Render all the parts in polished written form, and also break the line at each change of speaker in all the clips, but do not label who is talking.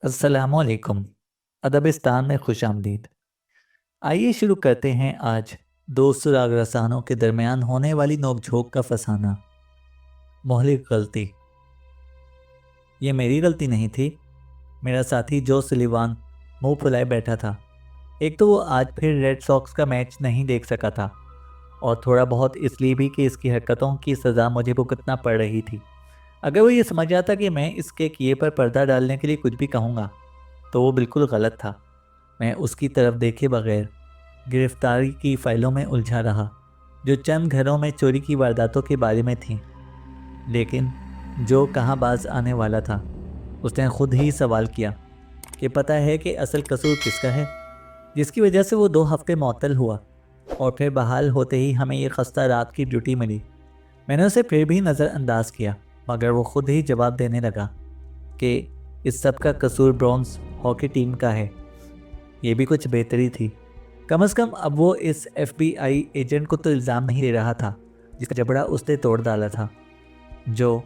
अस्सलामुअलैकुम। अदबिस्तान में खुश आमदीद। आइए शुरू करते हैं आज दो सुराग रसानों के दरमियान होने वाली नोक-झोंक का फसाना। मोहलिक गलती। ये मेरी गलती नहीं थी। मेरा साथी जो सुलिवान मुंह फुलाए बैठा था। एक तो वो आज फिर रेड सॉक्स का मैच नहीं देख सका था और थोड़ा बहुत इसलिए भी कि इसकी हरकतों की सज़ा मुझे भुगतना पड़ रही थी। अगर वो ये समझ जाता कि मैं इसके किए पर पर्दा डालने के लिए कुछ भी कहूँगा तो वो बिल्कुल गलत था। मैं उसकी तरफ देखे बगैर गिरफ्तारी की फाइलों में उलझा रहा जो चंद घरों में चोरी की वारदातों के बारे में थीं। लेकिन जो कहाँ बाज आने वाला था उसने खुद ही सवाल किया कि पता है कि असल कसूर किसका है, जिसकी वजह से वो 2 हफ्ते मअतल हुआ और फिर बहाल होते ही हमें ये खस्ता रात की ड्यूटी मिली। मैंने उसे फिर भी नज़रअंदाज किया मगर वो खुद ही जवाब देने लगा कि इस सब का कसूर ब्रॉन्ज हॉकी टीम का है। ये भी कुछ बेहतरी थी। कम से कम अब वो इस FBI एजेंट को तो इल्ज़ाम नहीं दे रहा था जिसका जबड़ा उसने तोड़ डाला था, जो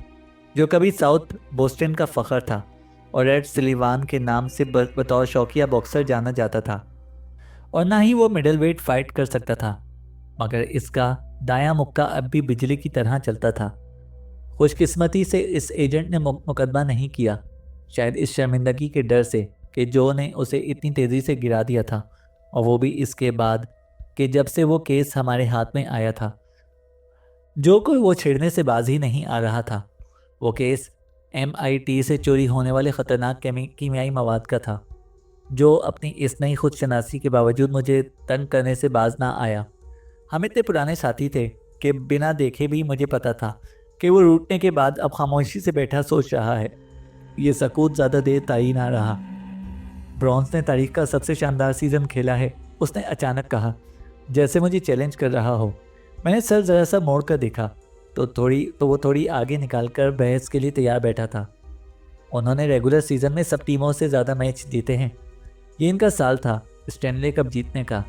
जो कभी साउथ बोस्टन का फ़ख्र था और रेड सुलिवान के नाम से बतौर शौकिया बॉक्सर जाना जाता था। और ना ही वो मिडल वेट फाइट कर सकता था मगर इसका दायां मुक्का अब भी बिजली की तरह चलता था। खुशकिस्मती से इस एजेंट ने मुकदमा नहीं किया, शायद इस शर्मिंदगी के डर से कि जो ने उसे इतनी तेज़ी से गिरा दिया था, और वो भी इसके बाद कि जब से वो केस हमारे हाथ में आया था। जो कोई वो छेड़ने से बाज ही नहीं आ रहा था। वो केस MIT से चोरी होने वाले ख़तरनाक कीमियाई मवाद का था, जो अपनी इस नई खुद शनासी के बावजूद मुझे तंग करने से बाज ना आया। हम इतने पुराने साथी थे कि बिना देखे भी मुझे पता था कि वो रूठने के बाद अब खामोशी से बैठा सोच रहा है। ये सकूत ज़्यादा देर ताई ना रहा। ब्रॉन्ज ने तारीख का सबसे शानदार सीज़न खेला है, उसने अचानक कहा, जैसे मुझे चैलेंज कर रहा हो। मैंने सर ज़रा सा मोड़ कर देखा तो वो थोड़ी आगे निकाल कर बहस के लिए तैयार बैठा था। उन्होंने रेगुलर सीज़न में सब टीमों से ज़्यादा मैच जीते हैं। ये इनका साल था स्टैनले कप जीतने का।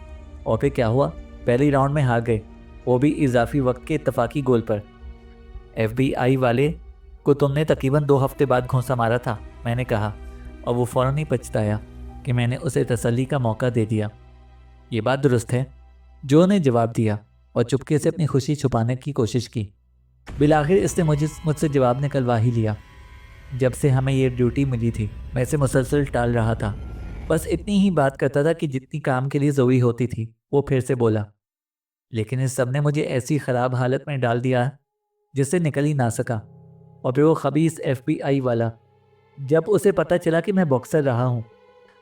और फिर क्या हुआ? पहले राउंड में हार गए, वो भी इजाफी वक्त के इत्तफाकी गोल पर। FBI वाले को तुमने तकरीबन 2 हफ्ते बाद घोंसा मारा था, मैंने कहा, और वो फ़ौरन ही पछताया कि मैंने उसे तसल्ली का मौका दे दिया। ये बात दुरुस्त है, जो ने जवाब दिया और चुपके से अपनी खुशी छुपाने की कोशिश की। बिलाखिर इसने मुझसे जवाब निकलवा ही लिया। जब से हमें ये ड्यूटी मिली थी मैं इसे मुसलसल टाल रहा था, बस इतनी ही बात करता था कि जितनी काम के लिए ज़रूरी होती थी। वो फिर से बोला, लेकिन इस सब ने मुझे ऐसी ख़राब हालत में डाल दिया जिससे निकल ही ना सका। और फिर वो खबीस FBI वाला, जब उसे पता चला कि मैं बॉक्सर रहा हूँ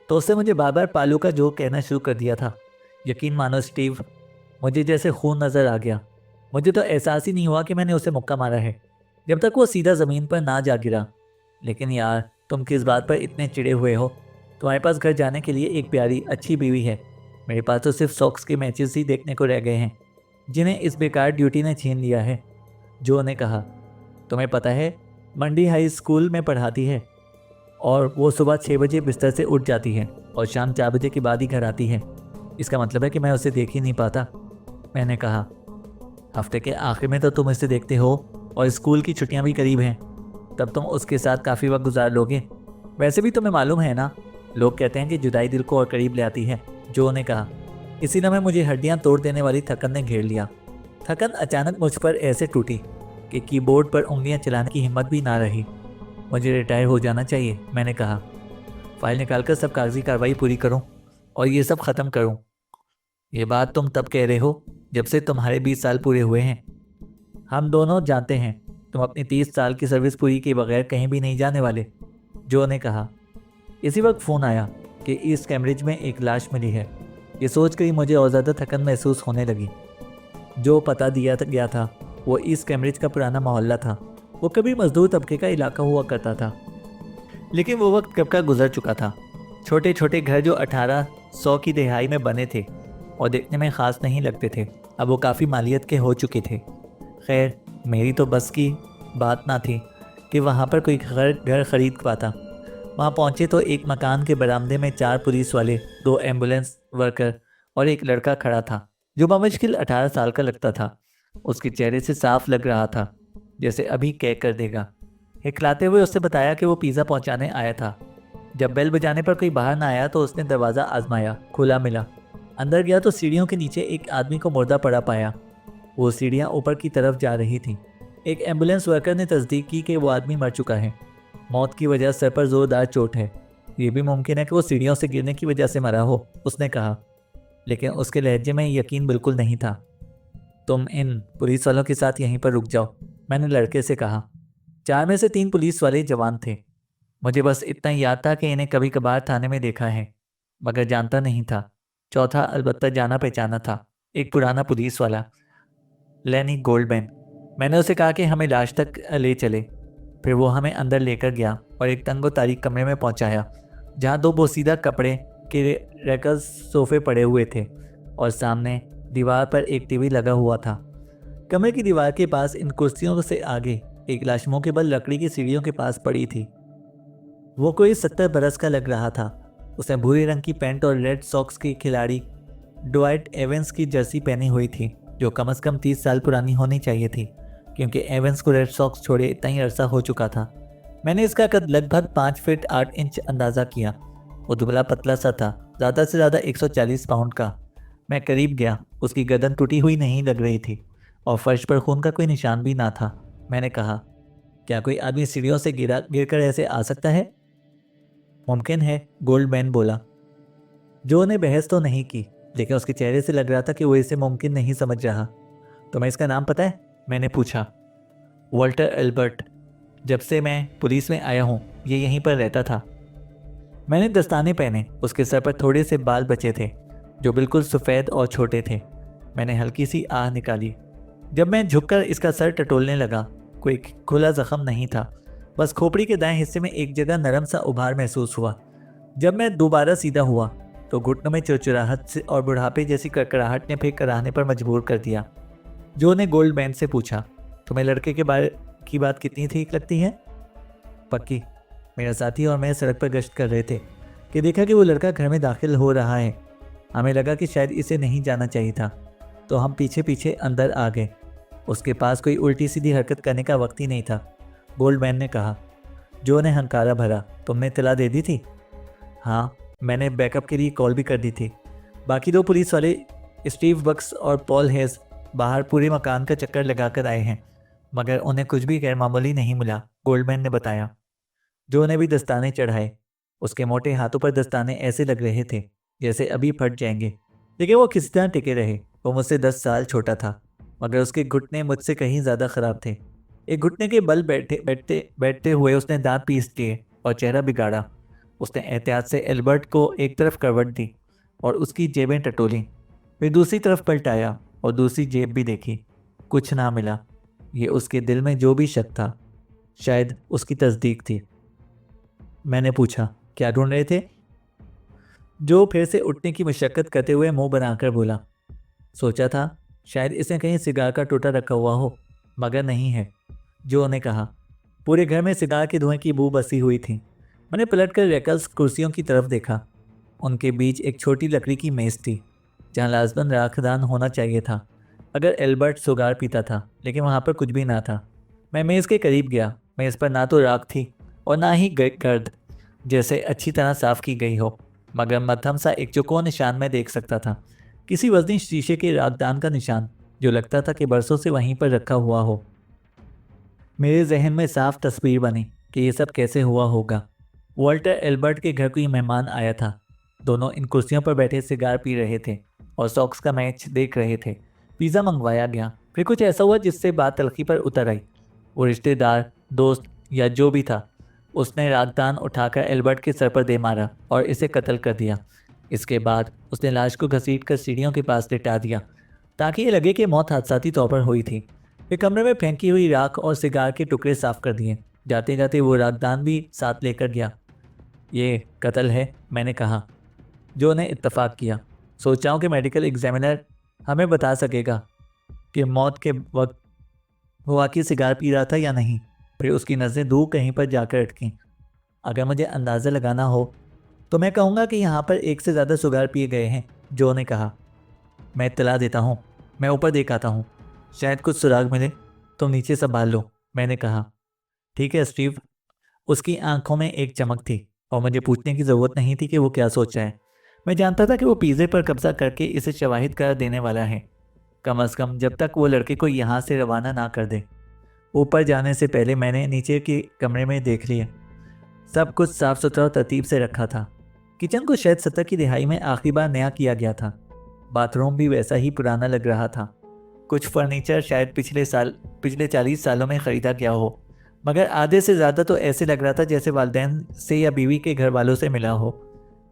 तो उससे मुझे बार बार पालू का जोक कहना शुरू कर दिया था। यकीन मानो स्टीव, मुझे जैसे खून नज़र आ गया। मुझे तो एहसास ही नहीं हुआ कि मैंने उसे मुक्का मारा है जब तक वो सीधा ज़मीन पर ना जा गिरा। लेकिन यार, तुम किस बात पर इतने चिड़े हुए हो? तुम्हारे पास घर जाने के लिए एक प्यारी अच्छी बीवी है। मेरे पास तो सिर्फ सॉक्स के मैचेस ही देखने को रह गए हैं जिन्हें इस बेकार ड्यूटी ने छीन लिया है। जो ने कहा, तुम्हें पता है मंडी हाई स्कूल में पढ़ाती है और वो सुबह 6 बजे बिस्तर से उठ जाती है और शाम 4 बजे के बाद ही घर आती है। इसका मतलब है कि मैं उसे देख ही नहीं पाता। मैंने कहा, हफ्ते के आखिर में तो तुम इसे देखते हो और स्कूल की छुट्टियां भी करीब हैं, तब तुम उसके साथ काफ़ी वक्त गुजार लोगे। वैसे भी तुम्हें मालूम है ना, लोग कहते हैं कि जुदाई दिल को और करीब ले आती है। जो ने कहा। इसी समय मुझे हड्डियां तोड़ देने वाली थकन ने घेर लिया। थकन अचानक मुझ पर ऐसे टूटी कि कीबोर्ड पर उंगलियां चलाने की हिम्मत भी ना रही। मुझे रिटायर हो जाना चाहिए, मैंने कहा। फाइल निकालकर सब कागजी कार्रवाई पूरी करूं और ये सब ख़त्म करूं। ये बात तुम तब कह रहे हो जब से तुम्हारे 20 साल पूरे हुए हैं। हम दोनों जानते हैं तुम अपनी 30 साल की सर्विस पूरी किए बगैर कहीं भी नहीं जाने वाले, जो ने कहा। इसी वक्त फ़ोन आया कि ईस्ट कैम्ब्रिज में एक लाश मिली है। ये सोच कर ही मुझे और ज़्यादा थकन महसूस होने लगी। जो पता दिया गया था वो ईस्ट कैम्ब्रिज का पुराना मोहल्ला था। वो कभी मजदूर तबके का इलाका हुआ करता था, लेकिन वो वक्त कब का गुजर चुका था। छोटे छोटे घर जो 1800 की दहाई में बने थे और देखने में ख़ास नहीं लगते थे, अब वो काफ़ी मालियत के हो चुके थे। खैर, मेरी तो बस की बात ना थी कि वहाँ पर कोई घर ख़रीद पाता। वहाँ पहुँचे तो एक मकान के बरामदे में 4 पुलिस वाले, 2 एम्बुलेंस वर्कर और एक लड़का खड़ा था जो बमुश्किल 18 साल का लगता था। उसके चेहरे से साफ लग रहा था जैसे अभी कह कर देगा। हिकलाते हुए उससे बताया कि वो पिज़्ज़ा पहुँचाने आया था। जब बेल बजाने पर कोई बाहर ना आया तो उसने दरवाज़ा आजमाया, खुला मिला। अंदर गया तो सीढ़ियों के नीचे एक आदमी को मुर्दा पड़ा पाया। वो सीढ़ियाँ ऊपर की तरफ जा रही थीं। एक एम्बुलेंस वर्कर ने तस्दीक की कि वो आदमी मर चुका है। मौत की वजह सर पर जोरदार चोट है। ये भी मुमकिन है कि वो सीढ़ियों से गिरने की वजह से मरा हो, उसने कहा, लेकिन उसके लहजे में यकीन बिल्कुल नहीं था। तुम इन पुलिस वालों के साथ यहीं पर रुक जाओ, मैंने लड़के से कहा। 4 में से 3 पुलिस वाले जवान थे। मुझे बस इतना ही याद था कि इन्हें कभी कभार थाने में देखा है, मगर जानता नहीं था। चौथा अलबत्ता जाना पहचाना था, एक पुराना पुलिस वाला, लेनी गोल्डमैन। मैंने उसे कहा कि हमें लाश तक ले चले। फिर वो हमें अंदर लेकर गया और एक तंगो तारीख कमरे में पहुंचाया, जहां 2 बोसीदा कपड़े के रैकर्स सोफे पड़े हुए थे और सामने दीवार पर एक टीवी लगा हुआ था। कमरे की दीवार के पास इन कुर्सियों से आगे एक लाश मुंह के बल लकड़ी की सीढ़ियों के पास पड़ी थी। वो कोई 70 बरस का लग रहा था। उसने भूरे रंग की पैंट और रेड सॉक्स की खिलाड़ी ड्वाइट एवेंस की जर्सी पहनी हुई थी, जो कम से कम 30 साल पुरानी होनी चाहिए थी, क्योंकि एवेंस को रेड सॉक्स छोड़े इतना ही अरसा हो चुका था। मैंने इसका कद लगभग 5 फीट 8 इंच अंदाज़ा किया। वो दुबला पतला सा था, ज़्यादा से ज़्यादा 140 पाउंड का। मैं करीब गया। उसकी गर्दन टूटी हुई नहीं लग रही थी और फर्श पर खून का कोई निशान भी ना था। मैंने कहा, क्या कोई आदमी सीढ़ियों से गिरकर ऐसे आ सकता है? मुमकिन है, गोल्डमैन बोला। जो ने बहस तो नहीं की, लेकिन उसके चेहरे से लग रहा था कि वो इसे मुमकिन नहीं समझ रहा। तुम्हें इसका नाम पता है? मैंने पूछा। Walter Albert. जब से मैं पुलिस में आया हूँ ये यहीं पर रहता था। मैंने दस्ताने पहने। उसके सर पर थोड़े से बाल बचे थे, जो बिल्कुल सफ़ेद और छोटे थे। मैंने हल्की सी आह निकाली। जब मैं झुककर इसका सर टटोलने लगा, कोई खुला जख्म नहीं था, बस खोपड़ी के दाएं हिस्से में एक जगह नरम सा उभार महसूस हुआ। जब मैं दोबारा सीधा हुआ तो घुटनों में चिड़चिड़ाहट से और बुढ़ापे जैसी कड़कड़ाहट ने फिर कराहने पर मजबूर कर दिया। जो ने गोल्डमैन से पूछा, तुम्हें लड़के के बारे की बात कितनी ठीक लगती है? पक्की। मेरा साथी और मैं सड़क पर गश्त कर रहे थे कि देखा कि वो लड़का घर में दाखिल हो रहा है। हमें लगा कि शायद इसे नहीं जाना चाहिए था, तो हम पीछे पीछे अंदर आ गए। उसके पास कोई उल्टी सीधी हरकत करने का वक्त ही नहीं था। गोल्डमैन ने कहा। जो ने हंकारा भरा। तुमने इत्तला दे दी थी? हाँ, मैंने बैकअप के लिए कॉल भी कर दी थी। बाकी 2 पुलिस वाले, स्टीव बक्स और पॉल हेस, बाहर पूरे मकान का चक्कर लगाकर आए हैं, मगर उन्हें कुछ भी गैरमामूली नहीं मिला, गोल्डमैन ने बताया। जो ने भी दस्ताने चढ़ाए। उसके मोटे हाथों पर दस्ताने ऐसे लग रहे थे जैसे अभी फट जाएंगे, लेकिन वो किसी तरह टिके रहे। वो मुझसे 10 साल छोटा था, मगर उसके घुटने मुझसे कहीं ज़्यादा ख़राब थे। एक घुटने के बल बैठते हुए उसने दांत पीस लिए और चेहरा बिगाड़ा। उसने एहतियात से एल्बर्ट को एक तरफ करवट दी और उसकी जेबें टटोली। फिर दूसरी तरफ पलटाया और दूसरी जेब भी देखी। कुछ ना मिला। ये उसके दिल में जो भी शक था, शायद उसकी तस्दीक थी। मैंने पूछा, क्या ढूंढ रहे थे? जो फिर से उठने की मशक्क़त करते हुए मुंह बनाकर बोला, सोचा था शायद इसने कहीं सिगार का टोटा रखा हुआ हो, मगर नहीं है। जो ने कहा। पूरे घर में सिगार के धुएं की बू बसी हुई थी। मैंने पलटकर रैकल्स कुर्सियों की तरफ देखा। उनके बीच एक छोटी लकड़ी की मेज़ थी, जहाँ लाजमन राखदान होना चाहिए था अगर एल्बर्ट सिगार पीता था, लेकिन वहाँ पर कुछ भी ना था। मैं मेज़ के करीब गया। मेज़ पर ना तो राख थी और ना ही गर्द, जैसे अच्छी तरह साफ़ की गई हो, मगर मध्यम सा एक चौकोर निशान में देख सकता था, किसी वजनी शीशे के राखदान का निशान, जो लगता था कि बरसों से वहीं पर रखा हुआ हो। मेरे जहन में साफ तस्वीर बनी कि ये सब कैसे हुआ होगा। वॉल्टर एल्बर्ट के घर कोई मेहमान आया था। दोनों इन कुर्सियों पर बैठे सिगार पी रहे थे और सॉक्स का मैच देख रहे थे। पिज़्ज़ा मंगवाया गया। फिर कुछ ऐसा हुआ जिससे बात तलखी पर उतर आई। वो रिश्तेदार, दोस्त या जो भी था, उसने रागदान उठाकर एल्बर्ट के सर पर दे मारा और इसे कत्ल कर दिया। इसके बाद उसने लाश को घसीटकर सीढ़ियों के पास लिटा दिया, ताकि ये लगे कि मौत हादसाती तौर पर हुई थी। फिर कमरे में फेंकी हुई राख और सिगार के टुकड़े साफ कर दिए। जाते जाते वो रागदान भी साथ लेकर गया। ये कत्ल है, मैंने कहा। जो ने इत्तफाक किया। सोचा हूँ कि मेडिकल एग्जामिनर हमें बता सकेगा कि मौत के वक्त वो वाकई सिगार पी रहा था या नहीं। फिर उसकी नज़रें दूर कहीं पर जाकर अटकीं। अगर मुझे अंदाज़ा लगाना हो तो मैं कहूँगा कि यहाँ पर एक से ज़्यादा सिगार पिए गए हैं, जो ने कहा। मैं इत्तला देता हूँ। मैं ऊपर देख आता हूँ, शायद कुछ सुराग मिले। तुम नीचे संभाल लो, मैंने कहा। ठीक है स्टीव। उसकी आंखों में एक चमक थी और मुझे पूछने की ज़रूरत नहीं थी कि वो क्या सोच रहा है। मैं जानता था कि वो पिज़्ज़े पर कब्जा करके इसे शवाहिद करार देने वाला है, कम से कम जब तक वो लड़के को यहाँ से रवाना ना कर दे। ऊपर जाने से पहले मैंने नीचे के कमरे में देख लिया। सब कुछ साफ सुथरा और तरतीब से रखा था। किचन को शायद 70 की दिहाई में आखिरी बार नया किया गया था। बाथरूम भी वैसा ही पुराना लग रहा था। कुछ फर्नीचर शायद पिछले 40 सालों में ख़रीदा गया हो, मगर आधे से ज़्यादा तो ऐसे लग रहा था जैसे वालिदैन से या बीवी के घर वालों से मिला हो।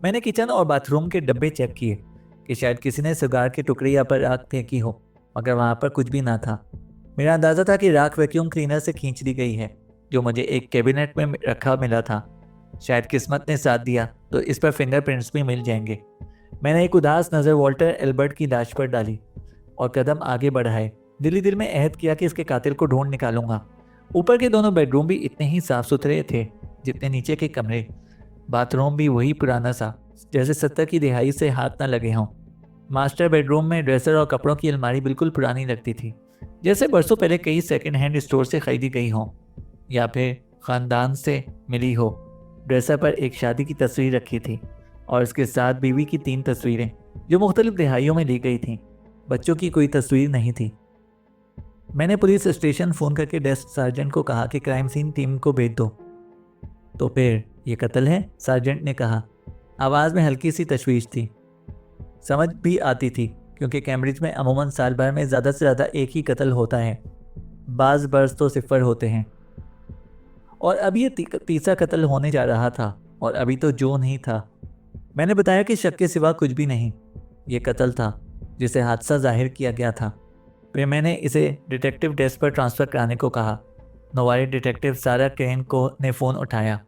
मैंने किचन और बाथरूम के डब्बे चेक किए कि शायद किसी ने सिगार के टुकड़े या पर राख फेंकी हो, मगर वहाँ पर कुछ भी ना था। मेरा अंदाज़ा था कि राख वैक्यूम क्लीनर से खींच ली गई है, जो मुझे एक कैबिनेट में रखा मिला था। शायद किस्मत ने साथ दिया तो इस पर फिंगरप्रिंट्स भी मिल जाएंगे। मैंने एक उदास नज़र वॉल्टर एल्बर्ट की लाश पर डाली और कदम आगे बढ़ाए। दिल में अहद किया कि इसके कातिल को ढूंढ निकालूंगा। ऊपर के दोनों बेडरूम भी इतने ही साफ सुथरे थे जितने नीचे के कमरे। बाथरूम भी वही पुराना सा, जैसे 70 की दिहाई से हाथ ना लगे हों। मास्टर बेडरूम में ड्रेसर और कपड़ों की अलमारी बिल्कुल पुरानी लगती थी, जैसे बरसों पहले कई सेकंड हैंड स्टोर से खरीदी गई हों या फिर ख़ानदान से मिली हो। ड्रेसर पर एक शादी की तस्वीर रखी थी और इसके साथ बीवी की 3 तस्वीरें जो मुख्तलिफ दिहाइयों में ली गई थीं। बच्चों की कोई तस्वीर नहीं थी। मैंने पुलिस स्टेशन फ़ोन करके डेस्क सार्जेंट को कहा कि क्राइम सीन टीम को भेज दो। तो फिर ये कत्ल है? सार्जेंट ने कहा। आवाज़ में हल्की सी तशवीश थी। समझ भी आती थी क्योंकि कैम्ब्रिज में अमूमन साल भर में ज़्यादा से ज़्यादा एक ही कत्ल होता है, बाज़ बर्स तो 0 होते हैं। और अब ये तीसरा कत्ल होने जा रहा था और अभी तो जो नहीं था। मैंने बताया कि शक के सिवा कुछ भी नहीं, ये कत्ल था जिसे हादसा जाहिर किया गया था। फिर मैंने इसे डिटेक्टिव डेस्क पर ट्रांसफ़र कराने को कहा। नोवारी डिटेक्टिव सारा क्रेन को ने फ़ोन उठाया।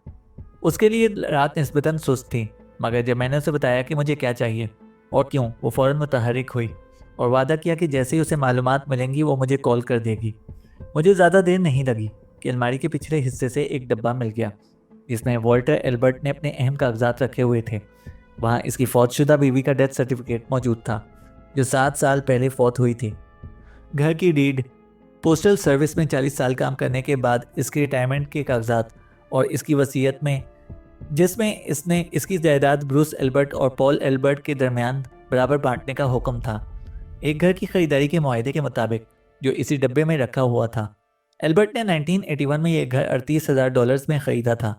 उसके लिए रात निस्बतन सुस्त थी, मगर जब मैंने उसे बताया कि मुझे क्या चाहिए और क्यों, वो फ़ौरन मुतहरिक हुई और वादा किया कि जैसे ही उसे मालूमात मिलेंगी वो मुझे कॉल कर देगी। मुझे ज़्यादा देर नहीं लगी कि अलमारी के पिछले हिस्से से एक डब्बा मिल गया जिसमें वॉल्टर एल्बर्ट ने अपने अहम कागजात रखे हुए थे। वहाँ इसकी फौतशुदा बीवी का डेथ सर्टिफिकेट मौजूद था जो 7 साल पहले फौत हुई थी, घर की डीड, पोस्टल सर्विस में 40 साल काम करने के बाद इसके रिटायरमेंट के कागजात और इसकी वसीयत में जिसमें इसने इसकी जायदाद ब्रूस एल्बर्ट और पॉल एल्बर्ट के दरमियान बराबर बांटने का हुक्म था, एक घर की खरीदारी के मुआहदे के मुताबिक जो इसी डब्बे में रखा हुआ था। एल्बर्ट ने 1981 में यह घर $38,000 में ख़रीदा था।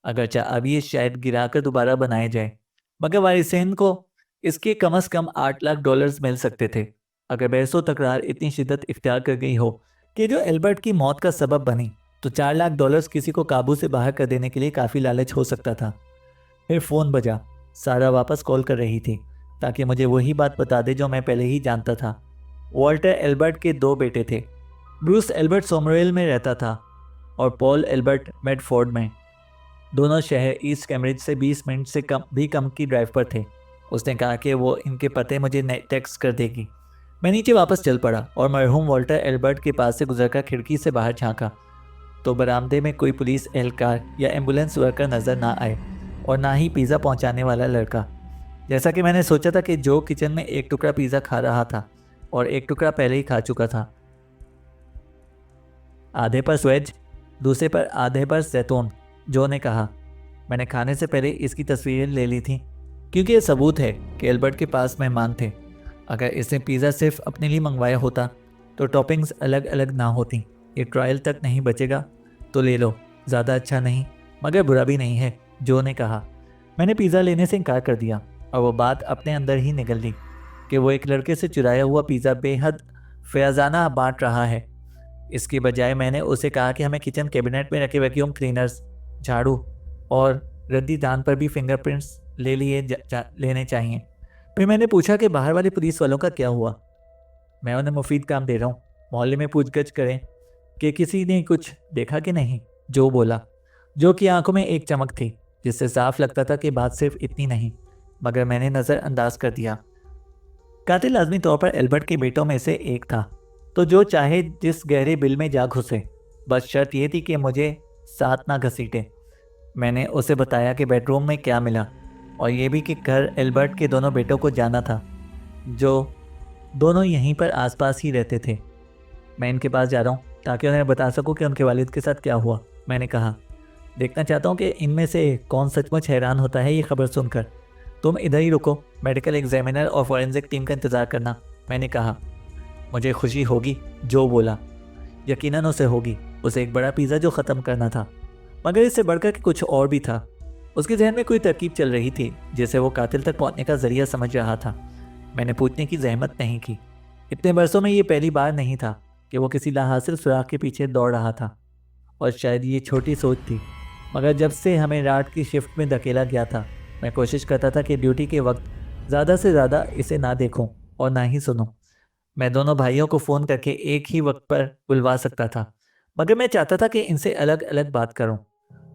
अगरचे अब ये शायद गिराकर दोबारा बनाया जाए, मगर वारिसैन को इसके कम से कम $8 लाख मिल सकते थे अगर बहसो तकरार इतनी शिद्दत इख्तियार कर गई हो कि जो एल्बर्ट की मौत का सबब बनी, तो $4 लाख किसी को काबू से बाहर कर देने के लिए काफ़ी लालच हो सकता था। फिर फ़ोन बजा। सारा वापस कॉल कर रही थी ताकि मुझे वही बात बता दे जो मैं पहले ही जानता था। वॉल्टर एल्बर्ट के 2 बेटे थे। ब्रूस एल्बर्ट सोमरवेल में रहता था और पॉल एल्बर्ट मेडफोर्ड में। दोनों शहर ईस्ट कैम्ब्रिज से 20 मिनट से कम की ड्राइव पर थे। उसने कहा कि वो इनके पते मुझे टेक्स्ट कर देगी। मैं नीचे वापस चल पड़ा और मरहूम वॉल्टर एल्बर्ट के पास से गुजरकर खिड़की से बाहर झांका तो बरामदे में कोई पुलिस एहलकार या एम्बुलेंस वर्कर नज़र ना आए और ना ही पिज़्ज़ा पहुंचाने वाला लड़का। जैसा कि मैंने सोचा था कि जो किचन में एक टुकड़ा पिज़्ज़ा खा रहा था और एक टुकड़ा पहले ही खा चुका था। आधे पर स्वेज, दूसरे पर आधे पर जैतून, जो ने कहा। मैंने खाने से पहले इसकी तस्वीरें ले ली थी क्योंकि ये सबूत है कि एल्बर्ट के पास मेहमान थे। अगर इसने पिज़्ज़ा सिर्फ अपने लिए मंगवाया होता तो टॉपिंग्स अलग अलग ना होती। ये ट्रायल तक नहीं बचेगा तो ले लो, ज़्यादा अच्छा नहीं मगर बुरा भी नहीं है, जो ने कहा। मैंने पिज़्ज़ा लेने से इनकार कर दिया और वो बात अपने अंदर ही निकल ली कि वो एक लड़के से चुराया हुआ पिज़्ज़ा बेहद फयाजाना बांट रहा है। इसके बजाय मैंने उसे कहा कि हमें किचन कैबिनेट में रखे वैक्यूम क्लीनर्स, झाड़ू और रद्दी दान पर भी फिंगरप्रिंट्स लेने चाहिए। फिर मैंने पूछा कि बाहर वाले पुलिस वालों का क्या हुआ। मैं उन्हें मुफीद काम दे रहा हूँ, मोहल्ले में पूछगछ करें कि किसी ने कुछ देखा कि नहीं, जो बोला, जो की आंखों में एक चमक थी जिससे साफ लगता था कि बात सिर्फ इतनी नहीं, मगर मैंने नज़रअंदाज कर दिया। कातिल लाजमी तौर पर एल्बर्ट के बेटों में से एक था, तो जो चाहे जिस गहरे बिल में जा घुसे, बस शर्त यह थी कि मुझे साथ ना घसीटे। मैंने उसे बताया कि बेडरूम में क्या मिला और ये भी कि घर एल्बर्ट के दोनों बेटों को जाना था, जो दोनों यहीं पर आसपास ही रहते थे। मैं इनके पास जा रहा हूँ ताकि उन्हें बता सकूँ कि उनके वालिद के साथ क्या हुआ, मैंने कहा। देखना चाहता हूँ कि इनमें से कौन सचमुच हैरान होता है ये खबर सुनकर। तुम इधर ही रुको, मेडिकल एग्जामिनर और फॉरेंसिक टीम का इंतज़ार करना, मैंने कहा। मुझे खुशी होगी, जो बोला। यकीनन उसे होगी, उसे एक बड़ा पिज़्ज़ा जो ख़त्म करना था, मगर इससे बढ़कर के कुछ और भी था। उसके जहन में कोई तरकीब चल रही थी जिसे वो कातिल तक पहुंचने का जरिया समझ रहा था। मैंने पूछने की जहमत नहीं की। इतने बरसों में ये पहली बार नहीं था कि वो किसी लाहासिल सुराग के पीछे दौड़ रहा था, और शायद ये छोटी सोच थी, मगर जब से हमें रात की शिफ्ट में धकेला गया था, मैं कोशिश करता था कि ड्यूटी के वक्त ज़्यादा से ज़्यादा इसे ना देखूं और ना ही सुनूं। मैं दोनों भाइयों को फ़ोन करके एक ही वक्त पर बुलवा सकता था, मगर मैं चाहता था कि इनसे अलग अलग बात करूं।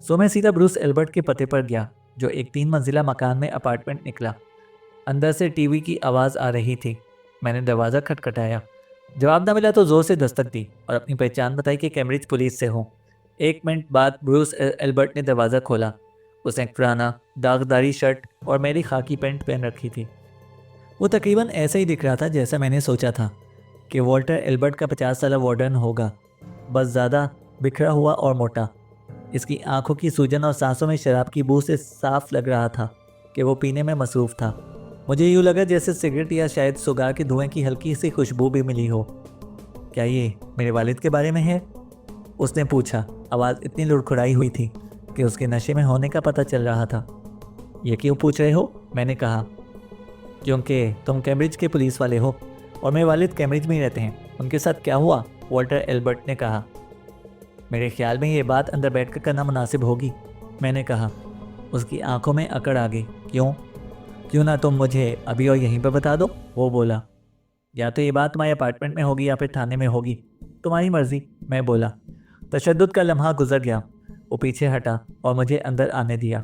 सो मैं सीधा ब्रूस एल्बर्ट के पते पर गया, जो एक 3 मंजिला मकान में अपार्टमेंट निकला। अंदर से टीवी की आवाज़ आ रही थी। मैंने दरवाज़ा खटखटाया। जवाब न मिला तो ज़ोर से दस्तक दी और अपनी पहचान बताई कि कैम्ब्रिज पुलिस से हूँ। 1 मिनट बाद ब्रूस एल्बर्ट ने दरवाज़ा खोला। उसने एक पुराना दागदारी शर्ट और मेरी खाकी पैंट पहन रखी थी। वो तकरीबन ऐसा ही दिख रहा था जैसा मैंने सोचा था कि वॉल्टर एल्बर्ट का 50 साल वार्डन होगा, बस ज़्यादा बिखरा हुआ और मोटा। इसकी आंखों की सूजन और सांसों में शराब की बू से साफ लग रहा था कि वो पीने में मसरूफ़ था। मुझे यूँ लगा जैसे सिगरेट या शायद सुगार के धुएं की हल्की सी खुशबू भी मिली हो। क्या ये मेरे वालिद के बारे में है? उसने पूछा। आवाज़ इतनी लुढ़खुड़ाई हुई थी कि उसके नशे में होने का पता चल रहा था। ये क्यों पूछ रहे हो? मैंने कहा। क्योंकि तुम कैम्ब्रिज के पुलिस वाले हो और मेरे वालिद कैम्ब्रिज में ही रहते हैं। उनके साथ क्या हुआ? वॉल्टर एल्बर्ट ने कहा। मेरे ख्याल में ये बात अंदर बैठकर करना मुनासिब होगी, मैंने कहा। उसकी आंखों में अकड़ आ गई। क्यों ना तुम मुझे अभी और यहीं पर बता दो, वो बोला। या तो ये बात तुम्हारे अपार्टमेंट में होगी या फिर थाने में होगी, तुम्हारी मर्जी, मैं बोला। तशद्दुद का लम्हा गुजर गया। वो पीछे हटा और मुझे अंदर आने दिया।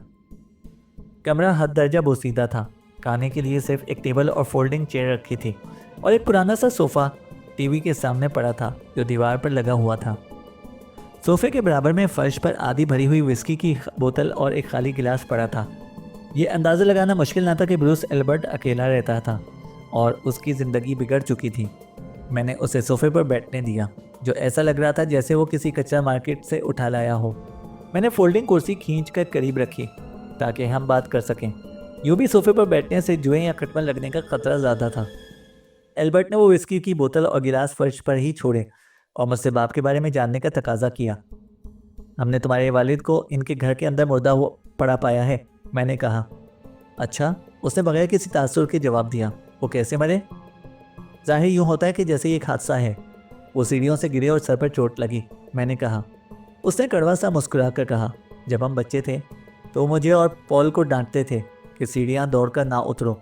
कमरा हद दर्जा बोसीदा था। खाने के लिए सिर्फ एक टेबल और फोल्डिंग चेयर रखी थी और एक पुराना सा सोफ़ा टीवी के सामने पड़ा था जो दीवार पर लगा हुआ था। सोफे के बराबर में फर्श पर आधी भरी हुई विस्की की बोतल और एक खाली गिलास पड़ा था। ये अंदाज़ा लगाना मुश्किल ना था कि ब्रूस एल्बर्ट अकेला रहता था और उसकी ज़िंदगी बिगड़ चुकी थी। मैंने उसे सोफे पर बैठने दिया, जो ऐसा लग रहा था जैसे वो किसी कच्चा मार्केट से उठा लाया हो। मैंने फोल्डिंग कुर्सी खींचकर करीब रखी ताकि हम बात कर सकें। यूँ भी सोफे पर बैठने से जुएं या खटमल लगने का खतरा ज़्यादा था। एल्बर्ट ने वो विस्की की बोतल और गिलास फर्श पर ही छोड़े और मुझसे बाप के बारे में जानने का तकाजा किया। हमने तुम्हारे वालिद को इनके घर के अंदर मुर्दा हुआ पड़ा पाया है, मैंने कहा। अच्छा, उसने बगैर किसी तासुर के जवाब दिया। वो कैसे मरे? जाहिर यूँ होता है कि जैसे एक हादसा है। वो सीढ़ियों से गिरे और सर पर चोट लगी, मैंने कहा। उसने कड़वा सा मुस्कुरा कर कहा, जब हम बच्चे थे तो मुझे और पॉल को डांटते थे कि सीढ़ियाँ दौड़कर ना उतरो,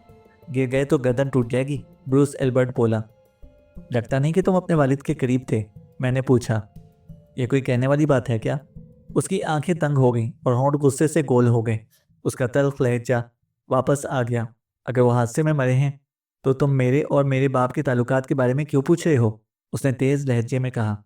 गिर गए तो गर्दन टूट जाएगी, ब्रूस एल्बर्ट बोला। लगता नहीं कि तुम अपने वालिद के करीब थे, मैंने पूछा। ये कोई कहने वाली बात है क्या? उसकी आंखें तंग हो गईं और होंठ गुस्से से गोल हो गए। उसका तल्ख लहजा वापस आ गया। अगर वो हादसे में मरे हैं तो तुम मेरे और मेरे बाप के ताल्लुकात के बारे में क्यों पूछ रहे हो? उसने तेज़ लहजे में कहा।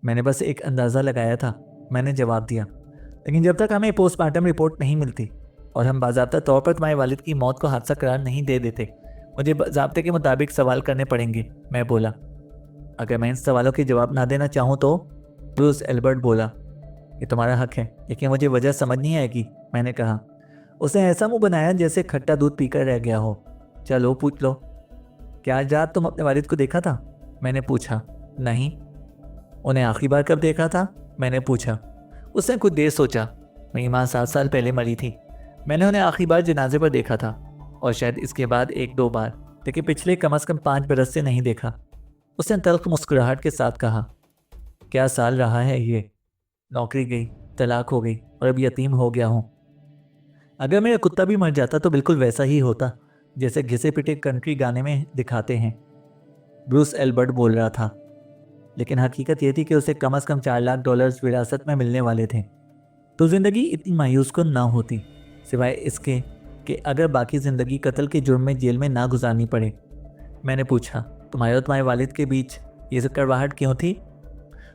मैंने बस एक अंदाज़ा लगाया था, मैंने जवाब दिया। लेकिन जब तक हमें पोस्टमार्टम रिपोर्ट नहीं मिलती और हम बाज़ाब्ता तौर पर तुम्हारे वालिद की मौत को हादसा करार नहीं दे देते, मुझे ज़ाब्ते के मुताबिक सवाल करने पड़ेंगे, मैं बोला। अगर मैं इन सवालों के जवाब ना देना चाहूँ तो? ब्रूस एल्बर्ट बोला। ये तुम्हारा हक है, लेकिन मुझे वजह समझ नहीं आएगी, मैंने कहा। उसने ऐसा मुंह बनाया जैसे खट्टा दूध पीकर रह गया हो। चलो पूछ लो। क्या आज रात तुम अपने वालिद को देखा था? मैंने पूछा। नहीं। उन्हें आखिरी बार कब देखा था? मैंने पूछा। उसने कुछ देर सोचा। मेरी माँ 7 साल पहले मरी थी। मैंने उन्हें आखिरी बार जनाजे पर देखा था और शायद इसके बाद 1-2 बार, लेकिन पिछले कम से कम 5 बरस से नहीं देखा। उसने तल्ख मुस्कुराहट के साथ कहा। क्या साल रहा है ये? नौकरी गई, तलाक हो गई और अब यतीम हो गया हूँ। अगर मेरा कुत्ता भी मर जाता तो बिल्कुल वैसा ही होता जैसे घिसे पिटे कंट्री गाने में दिखाते हैं, ब्रूस एल्बर्ट बोल रहा था। लेकिन हकीकत यह थी कि उसे कम से कम $4 लाख विरासत में मिलने वाले थे। तो ज़िंदगी इतनी मायूस कुन ना होती, सिवाय इसके कि अगर बाकी ज़िंदगी कत्ल के जुर्म में जेल में ना गुजारनी पड़े। मैंने पूछा, तुम्हारे और तुम्हारे वालिद के बीच ये कड़वाहट क्यों थी?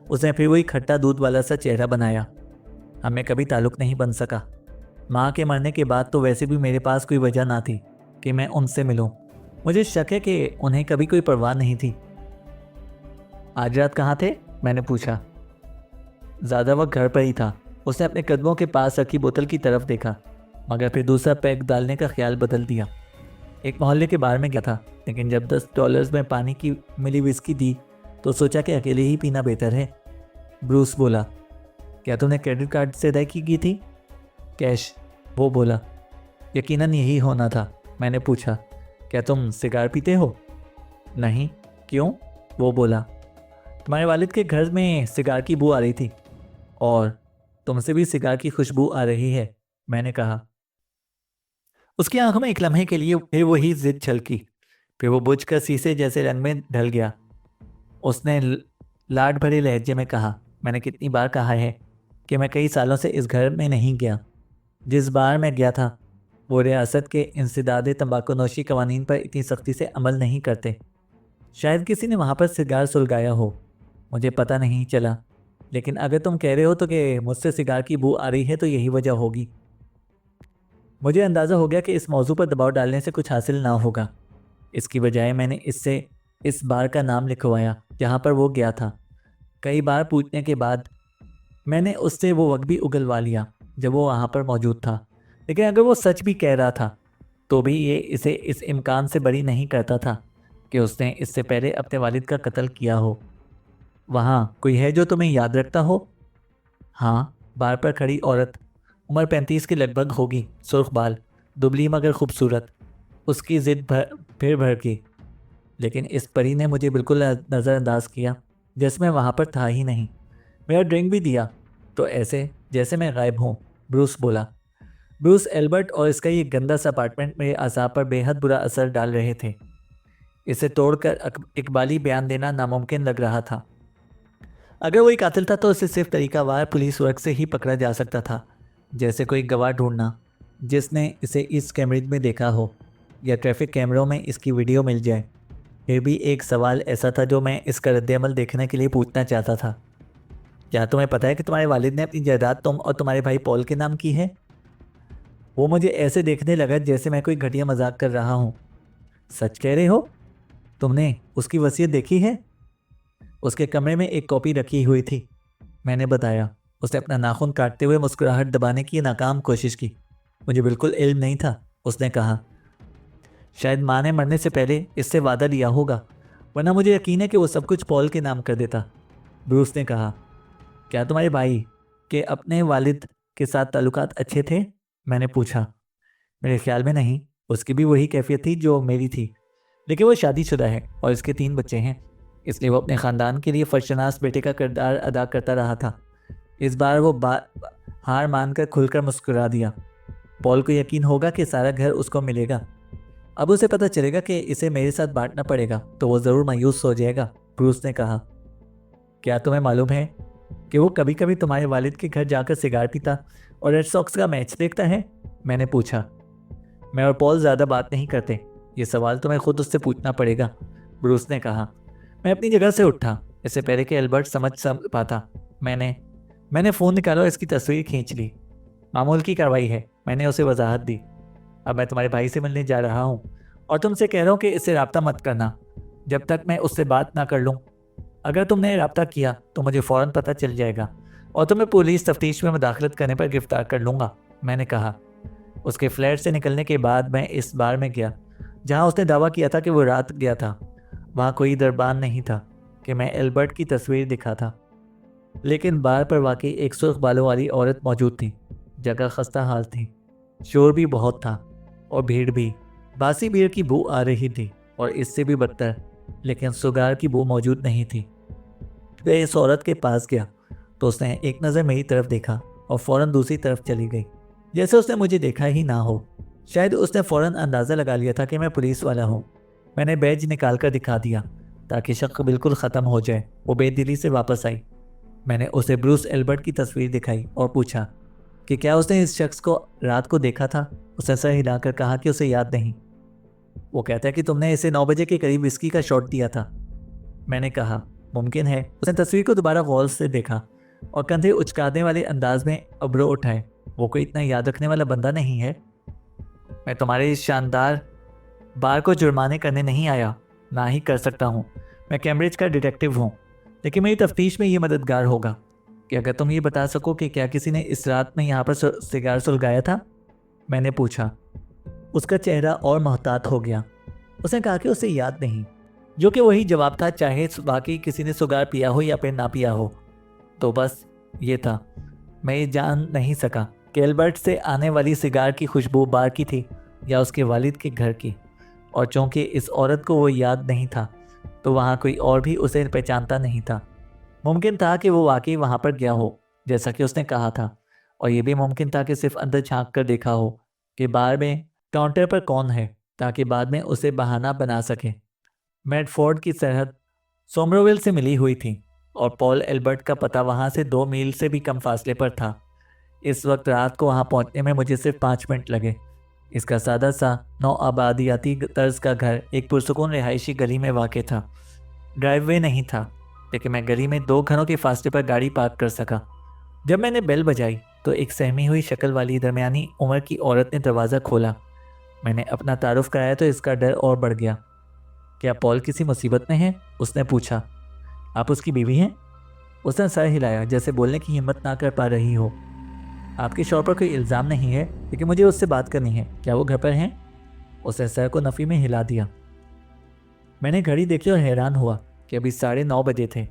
उसने फिर वही खट्टा दूध वाला सा चेहरा बनाया। हमें कभी ताल्लुक़ नहीं बन सका। माँ के मरने के बाद तो वैसे भी मेरे पास कोई वजह ना थी कि मैं उनसे मिलूं। मुझे शक है कि उन्हें कभी कोई परवाह नहीं थी। आज रात कहाँ थे? मैंने पूछा। ज़्यादा वक्त घर पर ही था। उसने अपने कदमों के पास रखी बोतल की तरफ देखा, मगर फिर दूसरा पैक डालने का ख्याल बदल दिया। एक मोहल्ले के बार में गया था, लेकिन जब $10 में पानी की मिली विस्की दी तो सोचा कि अकेले ही पीना बेहतर है। ब्रूस बोला, क्या तुमने क्रेडिट कार्ड से अदायगी की थी? कैश, वो बोला। यकीनन यही होना था। मैंने पूछा, क्या तुम सिगार पीते हो? नहीं। क्यों? वो बोला, तुम्हारे वालिद के घर में सिगार की बू आ रही थी और तुमसे भी सिगार की खुशबू आ रही है। मैंने कहा। उसकी आंखों में एक लम्हे के लिए फिर वही जिद छलकी, फिर वो बुझकर शीशे जैसे रंग में ढल गया। उसने लाड भरे लहजे में कहा, मैंने कितनी बार कहा है कि मैं कई सालों से इस घर में नहीं गया। जिस बार मैं गया था वो रियासत के इंसदादे तंबाकूनोशी कवानीन पर इतनी सख्ती से अमल नहीं करते। शायद किसी ने वहाँ पर सिगार सुलगाया हो, मुझे पता नहीं चला। लेकिन अगर तुम कह रहे हो तो कि मुझसे सिगार की बू आ रही है तो यही वजह होगी। मुझे अंदाज़ा हो गया कि इस मौजू पर दबाव डालने से कुछ हासिल ना होगा। इसकी बजाय मैंने इससे इस बार का नाम लिखवाया जहाँ पर वो गया था। कई बार पूछने के बाद मैंने उससे वो वक्त भी उगलवा लिया जब वो वहाँ पर मौजूद था। लेकिन अगर वो सच भी कह रहा था तो भी ये इसे इस इम्कान से बरी नहीं करता था कि उसने इससे पहले अपने वालिद का कत्ल किया हो। वहाँ कोई है जो तुम्हें याद रखता हो? हाँ, बार पर खड़ी औरत, उम्र 35 के लगभग होगी, सुर्ख बाल, दुबली मगर खूबसूरत। उसकी जिद फिर भर की, लेकिन इस परी ने मुझे बिल्कुल नज़रअंदाज किया, जैसे मैं वहाँ पर था ही नहीं। मेरा ड्रिंक भी दिया तो ऐसे जैसे मैं गायब हूँ। ब्रूस बोला। ब्रूस एल्बर्ट और इसका ये गंदा सा अपार्टमेंट मेरे असाब पर बेहद बुरा असर डाल रहे थे। इसे तोड़कर इकबाली बयान देना नामुमकिन लग रहा था। अगर वही कातिल था तो उसे सिर्फ तरीकावार पुलिस वर्क से ही पकड़ा जा सकता था, जैसे कोई गवाह ढूंढना जिसने इसे इस कैमरे में देखा हो या ट्रैफिक कैमरों में इसकी वीडियो मिल जाए। फिर भी एक सवाल ऐसा था जो मैं इसका रद्द-ए-अमल देखने के लिए पूछना चाहता था। क्या तुम्हें पता है कि तुम्हारे वालिद ने अपनी जायदाद तुम और तुम्हारे भाई पॉल के नाम की है? वो मुझे ऐसे देखने लगा जैसे मैं कोई घटिया मजाक कर रहा हूँ। सच कह रहे हो? तुमने उसकी वसीयत देखी है? उसके कमरे में एक कॉपी रखी हुई थी, मैंने बताया। उसने अपना नाखून काटते हुए मुस्कुराहट दबाने की नाकाम कोशिश की। मुझे बिल्कुल इल्म नहीं था, उसने कहा। शायद माँ ने मरने से पहले इससे वादा लिया होगा, वरना मुझे यकीन है कि वो सब कुछ पॉल के नाम कर देता। ब्रूस ने कहा। क्या तुम्हारे भाई के अपने वालिद के साथ ताल्लुकात अच्छे थे? मैंने पूछा। मेरे ख्याल में नहीं, उसकी भी वही कैफियत थी जो मेरी थी, लेकिन वो शादीशुदा है और इसके 3 बच्चे हैं, इसलिए वो अपने ख़ानदान के लिए फर्शनास बेटे का किरदार अदा करता रहा था। इस बार वो हार मानकर खुलकर मुस्कुरा दिया। पॉल को यकीन होगा कि सारा घर उसको मिलेगा। अब उसे पता चलेगा कि इसे मेरे साथ बांटना पड़ेगा तो वो ज़रूर मायूस हो जाएगा, ब्रूस ने कहा। क्या तुम्हें मालूम है कि वो कभी कभी तुम्हारे वालिद के घर जाकर सिगार पीता और रेड सॉक्स का मैच देखता है? मैंने पूछा। मैं और पॉल ज़्यादा बात नहीं करते, ये सवाल तुम्हें खुद उससे पूछना पड़ेगा, ब्रूस ने कहा। मैं अपनी जगह से उठा, इससे पहले कि एल्बर्ट समझ पाता। मैंने फ़ोन निकाला और इसकी तस्वीर खींच ली। मामूल की कार्रवाई है, मैंने उसे वजाहत दी। अब मैं तुम्हारे भाई से मिलने जा रहा हूँ और तुमसे कह रहा हूँ कि इससे रब्ता मत करना जब तक मैं उससे बात ना कर लूँ। अगर तुमने रब्ता किया तो मुझे फ़ौरन पता चल जाएगा और तुम्हें पुलिस तफ्तीश में मुदाखलत करने पर गिरफ्तार कर लूँगा, मैंने कहा। उसके फ्लैट से निकलने के बाद मैं इस बार में गया जहाँ उसने दावा किया था कि वो रात गया था। वहाँ कोई दरबान नहीं था कि मैं एल्बर्ट की तस्वीर दिखा था, लेकिन बार पर वाकई एक सुर्ख बालों वाली औरत मौजूद थी। जगह खस्ता हाल थी, शोर भी बहुत था और भीड़ भी। बासी बियर की बू आ रही थी और इससे भी बदतर, लेकिन सुगार की बू मौजूद नहीं थी। मैं इस औरत के पास गया तो उसने एक नज़र मेरी तरफ देखा और फ़ौरन दूसरी तरफ चली गई, जैसे उसने मुझे देखा ही ना हो। शायद उसने फ़ौरन अंदाज़ा लगा लिया था कि मैं पुलिस वाला हूँ। मैंने बैज निकाल कर दिखा दिया ताकि शक बिल्कुल ख़त्म हो जाए। वो बेदिली से वापस आई। मैंने उसे ब्रूस एल्बर्ट की तस्वीर दिखाई और पूछा कि क्या उसने इस शख्स को रात को देखा था। उसने सर हिलाकर कहा कि उसे याद नहीं। वो कहता है कि तुमने इसे 9 बजे के करीब विस्की का शॉट दिया था, मैंने कहा। मुमकिन है। उसने तस्वीर को दोबारा गौर से देखा और कंधे उचकाने वाले अंदाज में अब्रो उठाए। वो कोई इतना याद रखने वाला बंदा नहीं है। मैं तुम्हारे इस शानदार बार को जुर्माने करने नहीं आया, ना ही कर सकता हूँ। मैं कैम्ब्रिज का डिटेक्टिव हूँ, लेकिन मेरी तफ्तीश में ये मददगार होगा। कि अगर तुम ये बता सको कि क्या किसी ने इस रात में यहाँ पर सिगार सुलगाया था, मैंने पूछा। उसका चेहरा और मोहतात हो गया। उसने कहा कि उसे याद नहीं, जो कि वही जवाब था, चाहे बाकी किसी ने सिगार पिया हो या फिर ना पिया हो। तो बस ये था। मैं ये जान नहीं सका कि एल्बर्ट से आने वाली सिगार की खुशबू बार की थी या उसके वालिद के घर की। और चूंकि इस औरत को वो याद नहीं था, तो वहाँ कोई और भी उसे पहचानता नहीं था। मुमकिन था कि वो वाकई वहाँ पर गया हो, जैसा कि उसने कहा था। और ये भी मुमकिन था कि सिर्फ अंदर झांक कर देखा हो कि बार में काउंटर पर कौन है, ताकि बाद में उसे बहाना बना सके। मेडफोर्ड की सरहद सोमरोविल से मिली हुई थी और पॉल एल्बर्ट का पता वहाँ से 2 मील से भी कम फासले पर था। इस वक्त रात को वहाँ पहुँचने में मुझे सिर्फ 5 मिनट लगे। इसका सादा सा 9 आबादियाती तर्ज का घर एक पुरसुकून रिहायशी गली में वाक़ था। ड्राइववे नहीं था, लेकिन मैं गली में 2 घरों के फासले पर गाड़ी पार्क कर सका। जब मैंने बेल बजाई तो एक सहमी हुई शक्ल वाली दरमियानी उम्र की औरत ने दरवाज़ा खोला। मैंने अपना तारुफ कराया तो इसका डर और बढ़ गया। क्या पॉल किसी मुसीबत में है? उसने पूछा। आप उसकी बीवी हैं? उसने सर हिलाया, जैसे बोलने की हिम्मत ना कर पा रही हो। आपके शौहर पर कोई इल्ज़ाम नहीं है, लेकिन मुझे उससे बात करनी है। क्या वो घर पर हैं? उसने सर को नफ़ी में हिला दिया। मैंने घड़ी देखी और हैरान हुआ कि अभी 9:30 बजे थे।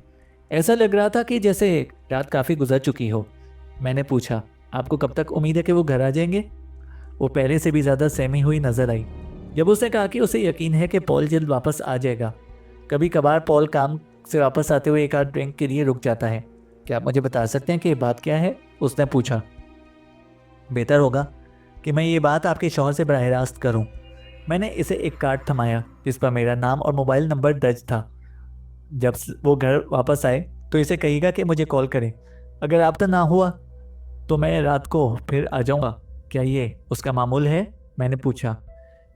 ऐसा लग रहा था कि जैसे रात काफ़ी गुजर चुकी हो। मैंने पूछा, आपको कब तक उम्मीद है कि वो घर आ जाएंगे? वो पहले से भी ज़्यादा सहमी हुई नजर आई जब उसने कहा कि उसे यकीन है कि पॉल जल्द वापस आ जाएगा। कभी कभार पॉल काम से वापस आते हुए एक आध ड्रिंक के लिए रुक जाता है। क्या आप मुझे बता सकते हैं कि ये बात क्या है? उसने पूछा। बेहतर होगा कि मैं ये बात आपके शौहर से बराह रास्त करूं। मैंने इसे एक कार्ड थमाया जिस पर मेरा नाम और मोबाइल नंबर दर्ज था। जब वो घर वापस आए तो इसे कहिएगा कि मुझे कॉल करें। अगर रब्ता ना हुआ तो मैं रात को फिर आ जाऊंगा। क्या ये उसका मामूल है? मैंने पूछा।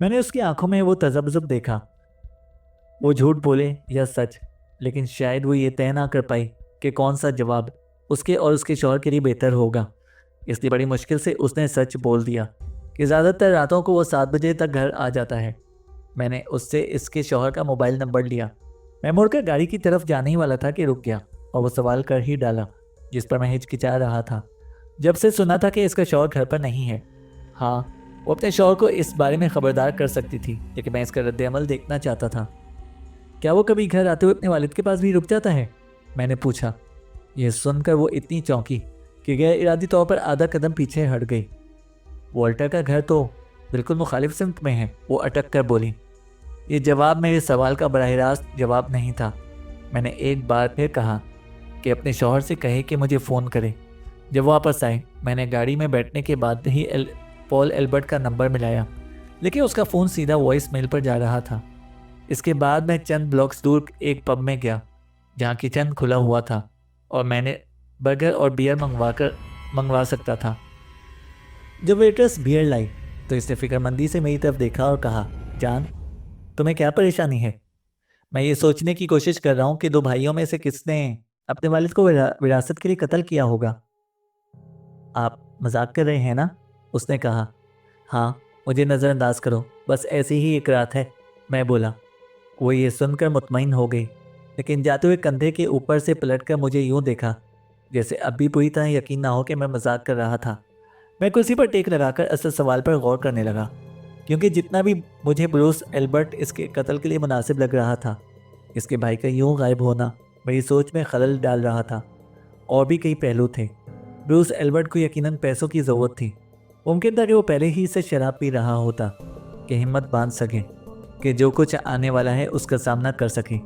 मैंने उसकी आंखों में वो तजब्जुब देखा। वो झूठ बोले या सच, लेकिन शायद वो ये तय ना कर पाई कि कौन सा जवाब उसके और उसके शौहर के लिए बेहतर होगा। इसलिए बड़ी मुश्किल से उसने सच बोल दिया कि ज़्यादातर रातों को वो 7 बजे तक घर आ जाता है। मैंने उससे इसके शौहर का मोबाइल नंबर लिया। मैं मुड़कर गाड़ी की तरफ जाने ही वाला था कि रुक गया और वो सवाल कर ही डाला जिस पर मैं हिचकिचा रहा था। जब से सुना था कि इसका शौहर घर पर नहीं है। हाँ, वो अपने शौहर को इस बारे में खबरदार कर सकती थी, लेकिन मैं इसका रद्द-ए-अमल देखना चाहता था। क्या वो कभी घर आते हुए अपने वालिद के पास भी रुक जाता है? मैंने पूछा। यह सुनकर वो इतनी चौंकी कि गैर इरादी तौर पर आधा कदम पीछे हट गई। वॉल्टर का घर तो बिल्कुल मुखालिफ सिमत में है, वो अटक कर बोली। ये जवाब मेरे सवाल का बराह रास्त जवाब नहीं था। मैंने एक बार फिर कहा कि अपने शौहर से कहे कि मुझे फ़ोन करे। जब वापस आए मैंने गाड़ी में बैठने के बाद ही पॉल एल्बर्ट का नंबर मिलाया, लेकिन उसका फ़ोन सीधा वॉइस मेल पर जा रहा था। इसके बाद मैं चंद ब्लॉक्स दूर एक पब में गया जहाँ किचन खुला हुआ था और मैंने बर्गर और बियर मंगवा सकता था। जब वेटर्स बियर लाई तो इसने फिक्रमंदी से मेरी तरफ देखा और कहा, जान, तुम्हें क्या परेशानी है? मैं ये सोचने की कोशिश कर रहा हूँ कि 2 भाइयों में से किसने अपने वालिद को विरासत के लिए कत्ल किया होगा। आप मजाक कर रहे हैं ना? उसने कहा। हाँ, मुझे नज़रअंदाज करो, बस ऐसी ही एक रात है, मैं बोला। वो ये सुनकर मुतमईन हो गई, लेकिन जाते हुए कंधे के ऊपर से पलटकर मुझे यूं देखा जैसे अब भी पूरी तरह यकीन ना हो कि मैं मजाक कर रहा था। मैं कुर्सी पर टेक लगाकर असल सवाल पर गौर करने लगा, क्योंकि जितना भी मुझे ब्रूस एल्बर्ट इसके कत्ल के लिए मुनासिब लग रहा था, इसके भाई का यूं गायब होना मेरी सोच में खलल डाल रहा था। और भी कई पहलू थे। ब्रूस एल्बर्ट को यकीनन पैसों की ज़रूरत थी। मुमकिन था कि वो पहले ही से शराब पी रहा होता कि हिम्मत बांध सके कि जो कुछ आने वाला है उसका सामना कर सके,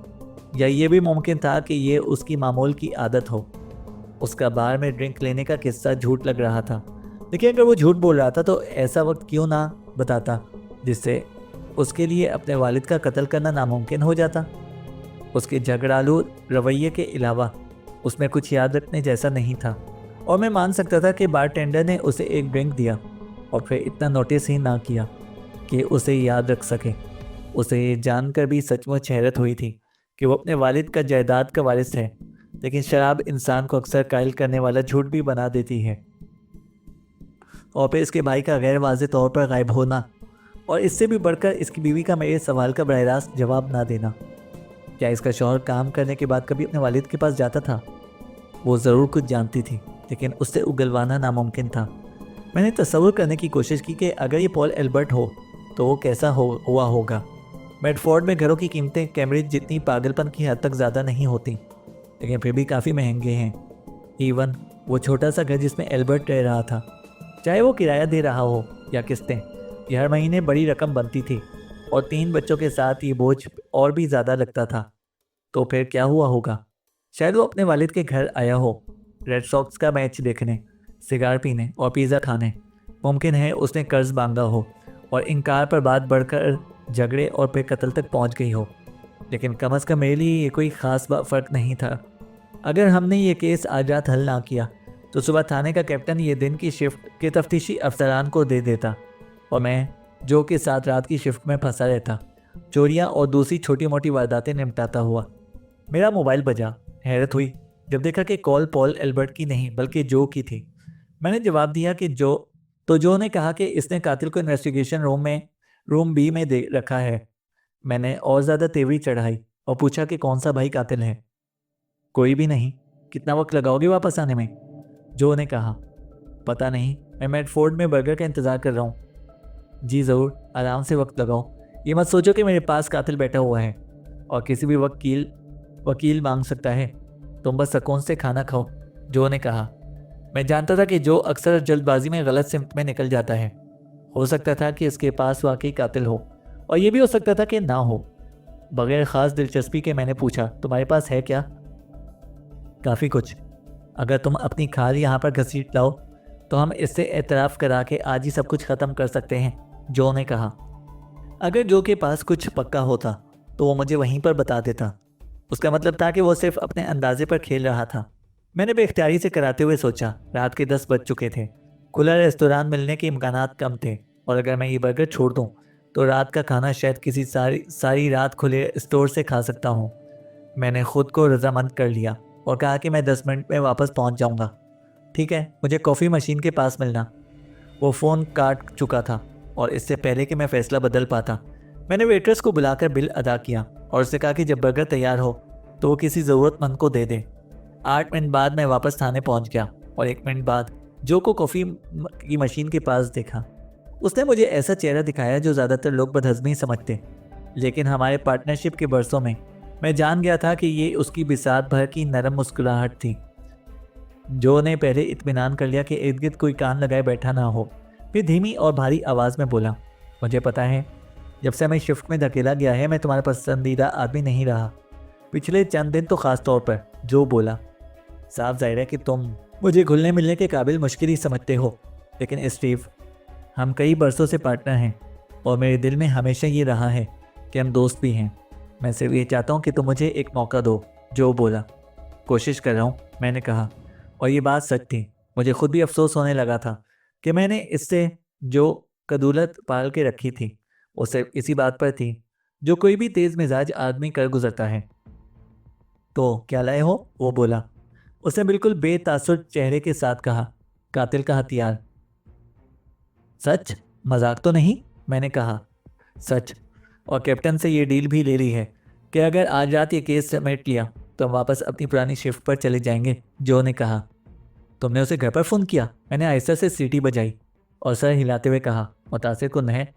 या ये भी मुमकिन था कि ये उसकी मामूल की आदत हो। उसका बार में ड्रिंक लेने का किस्सा झूठ लग रहा था, लेकिन अगर वो झूठ बोल रहा था तो ऐसा वक्त क्यों ना बताता जिससे उसके लिए अपने वालिद का कत्ल करना नामुमकिन हो जाता। उसके झगड़ालू रवैये के अलावा उसमें कुछ याद रखने जैसा नहीं था, और मैं मान सकता था कि बारटेंडर ने उसे एक ड्रिंक दिया और फिर इतना नोटिस ही ना किया कि उसे याद रख सके। उसे ये जानकर भी सचमुच हैरत हुई थी कि वो अपने वालिद का जायदाद का वारिस है, लेकिन शराब इंसान को अक्सर कायल करने वाला झूठ भी बना देती है। और फिर इसके भाई का गैर वाज़ेह तौर पर गायब होना, और इससे भी बढ़कर इसकी बीवी का मेरे सवाल का बराह रास्त जवाब ना देना। क्या इसका शौहर काम करने के बाद कभी अपने वालिद के पास जाता था? वो ज़रूर कुछ जानती थी, लेकिन उससे उगलवाना नामुमकिन था। मैंने तसव्वुर करने की कोशिश की कि अगर ये पॉल एल्बर्ट हो तो वो कैसा हुआ होगा। मेडफोर्ड में घरों की कीमतें कैम्ब्रिज जितनी पागलपन की हद तक ज़्यादा नहीं होती, लेकिन फिर भी काफ़ी महंगे हैं। इवन वो छोटा सा घर जिसमें एल्बर्ट रह रहा था, चाहे वो किराया दे रहा हो या किस्तें, ये हर महीने बड़ी रकम बनती थी और 3 बच्चों के साथ ये बोझ और भी ज़्यादा लगता था। तो फिर क्या हुआ होगा? शायद वो अपने वालिद के घर आया हो, रेड सॉक्स का मैच देखने, सिगार पीने और पिज़्ज़ा खाने। मुमकिन है उसने कर्ज मांगा हो और इनकार पर बात बढ़कर झगड़े और फिर कत्ल तक पहुंच गई हो। लेकिन कम अज़ कम मेरे लिए ये कोई ख़ास फ़र्क नहीं था। अगर हमने ये केस आज रात हल ना किया तो सुबह थाने का कैप्टन ये दिन की शिफ्ट के तफ्तीशी अफसरान को दे देता और मैं जो के साथ रात की शिफ्ट में फंसा रहता, चोरियां और दूसरी छोटी मोटी वारदातें निपटाता हुआ। मेरा मोबाइल बजा। हैरत हुई जब देखा कि कॉल पॉल एल्बर्ट की नहीं बल्कि जो की थी। मैंने जवाब दिया कि जो ने कहा कि इसने कातिल को इन्वेस्टिगेशन रूम बी में दे रखा है। मैंने और ज़्यादा तेवरी चढ़ाई और पूछा कि कौन सा भाई कातिल है। कोई भी नहीं। कितना वक्त लगाओगे वापस आने में? जो ने कहा। पता नहीं, मैं मेडफोर्ड में बर्गर का इंतज़ार कर रहा हूँ। जी ज़रूर, आराम से वक्त लगाओ। ये मत सोचो कि मेरे पास कातिल बैठा हुआ है और किसी भी वकील मांग सकता है। तुम बस सुकून से खाना खाओ। जो ने कहा। मैं जानता था कि जो अक्सर जल्दबाजी में गलत सिमत में निकल जाता है। हो सकता था कि इसके पास वाकई कातिल हो और ये भी हो सकता था कि ना हो। बगैर ख़ास दिलचस्पी के मैंने पूछा, तुम्हारे पास है क्या? काफ़ी कुछ। अगर तुम अपनी खाल यहाँ पर घसीट लाओ तो हम इससे एतराफ़ करा के आज ही सब कुछ ख़त्म कर सकते हैं। जो ने कहा। अगर जो के पास कुछ पक्का होता तो वो मुझे वहीं पर बता देता। उसका मतलब था कि वो सिर्फ अपने अंदाजे पर खेल रहा था। मैंने बेख्तियारी से कराते हुए सोचा, रात के 10 बज चुके थे। खुला रेस्तोरां मिलने के इम्कानात कम थे और अगर मैं ये बर्गर छोड़ दूं तो रात का खाना शायद किसी सारी रात खुले स्टोर से खा सकता हूं। मैंने खुद को रजामंद कर लिया और कहा कि मैं 10 मिनट में वापस पहुंच जाऊंगा। ठीक है, मुझे कॉफ़ी मशीन के पास मिलना। वो फ़ोन काट चुका था और इससे पहले कि मैं फ़ैसला बदल पाता, मैंने वेट्रेस को बुलाकर बिल अदा किया और उससे कहा कि जब बर्गर तैयार हो तो वो किसी ज़रूरतमंद को दे दे। 8 मिनट बाद मैं वापस थाने पहुंच गया और 1 मिनट बाद जो को कॉफ़ी की मशीन के पास देखा। उसने मुझे ऐसा चेहरा दिखाया जो ज़्यादातर लोग बदहज़मी समझते, लेकिन हमारे पार्टनरशिप के बरसों में मैं जान गया था कि ये उसकी बिसात भर की नरम मुस्कुराहट थी। जो ने पहले इत्मीनान कर लिया कि इर्द गिर्द कोई कान लगाए बैठा ना हो, फिर धीमी और भारी आवाज़ में बोला, मुझे पता है जब से मैं शिफ्ट में धकेला गया है मैं तुम्हारा पसंदीदा आदमी नहीं रहा। पिछले चंद दिन तो ख़ास तौर पर। जो बोला। साफ जाहिर है कि तुम मुझे घुलने मिलने के काबिल मुश्किल ही समझते हो, लेकिन स्टीव, हम कई बरसों से पार्टनर हैं और मेरे दिल में हमेशा ये रहा है कि हम दोस्त भी हैं। मैं सिर्फ ये चाहता हूँ कि तुम मुझे एक मौका दो। जो बोला। कोशिश कर रहा हूँ, मैंने कहा, और ये बात सच थी। मुझे खुद भी अफसोस होने लगा था कि मैंने इससे जो कदूलत पाल के रखी थी वो सिर्फ इसी बात पर थी जो कोई भी तेज़ मिजाज आदमी कर गुजरता है। तो क्या लाए हो? वो बोला। उसने बिल्कुल बेतासुर चेहरे के साथ कहा, कातिल का हथियार। सच? मजाक तो नहीं? मैंने कहा। सच। और कैप्टन से ये डील भी ले ली है कि अगर आज रात ये केस समेट लिया तो हम वापस अपनी पुरानी शिफ्ट पर चले जाएंगे। जो ने कहा। तुमने उसे घर पर फ़ोन किया? मैंने आहिस्ता से सीटी बजाई और सर हिलाते हुए कहा, मुतासिर कुन है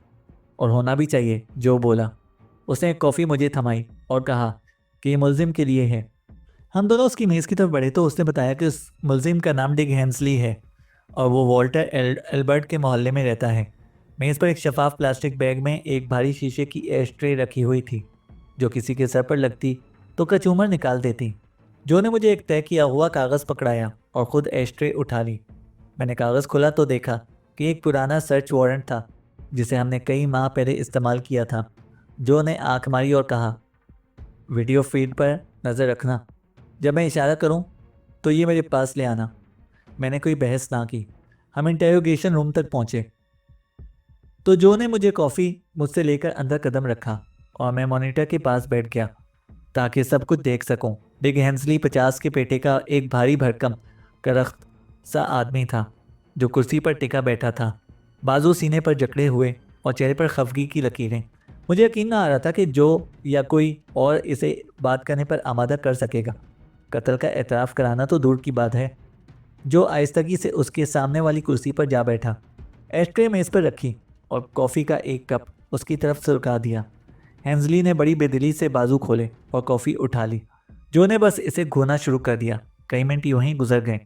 और होना भी चाहिए। जो बोला। उसने एक कॉफ़ी मुझे थमाई और कहा कि ये मुलजिम के लिए है। हम दोनों उसकी मेज़ की तरफ बढ़े तो उसने बताया कि उस मुलजिम का नाम डिक हैंसली है और वो वॉल्टर एल्बर्ट के मोहल्ले में रहता है। मेज़ पर एक शफाफ प्लास्टिक बैग में एक भारी शीशे की एश ट्रे रखी हुई थी जो किसी के सर पर लगती तो कचूमर निकाल देती। जो ने मुझे एक तय किया हुआ कागज़ पकड़ाया और ख़ुद एश ट्रे उठा ली। मैंने कागज़ खोला तो देखा कि एक पुराना सर्च वारंट था जिसे हमने कई माह पहले इस्तेमाल किया था। जो ने आँख मारी और कहा, वीडियो फीड पर नज़र रखना। जब मैं इशारा करूं तो ये मेरे पास ले आना। मैंने कोई बहस ना की। हम इंटरोगेशन रूम तक पहुंचे तो जो ने मुझे कॉफ़ी मुझसे लेकर अंदर कदम रखा और मैं मॉनिटर के पास बैठ गया ताकि सब कुछ देख सकूं। डिक हैंसली 50 के पेटे का एक भारी भरकम करख्त सा आदमी था जो कुर्सी पर टिका बैठा था, बाजू सीने पर जकड़े हुए और चेहरे पर खफगी की लकीरें। मुझे यकीन ना आ रहा था कि जो या कोई और इसे बात करने पर आमादा कर सकेगा। कत्ल का एतराफ़ कराना तो दूर की बात है। जो आहिस्तगी से उसके सामने वाली कुर्सी पर जा बैठा, एस्ट्रे मेज़ पर रखी और कॉफ़ी का एक कप उसकी तरफ सरका दिया। हेंजली ने बड़ी बेदिली से बाजू खोले और कॉफ़ी उठा ली। जो ने बस इसे घोना शुरू कर दिया। कई मिनट यूं ही गुजर गए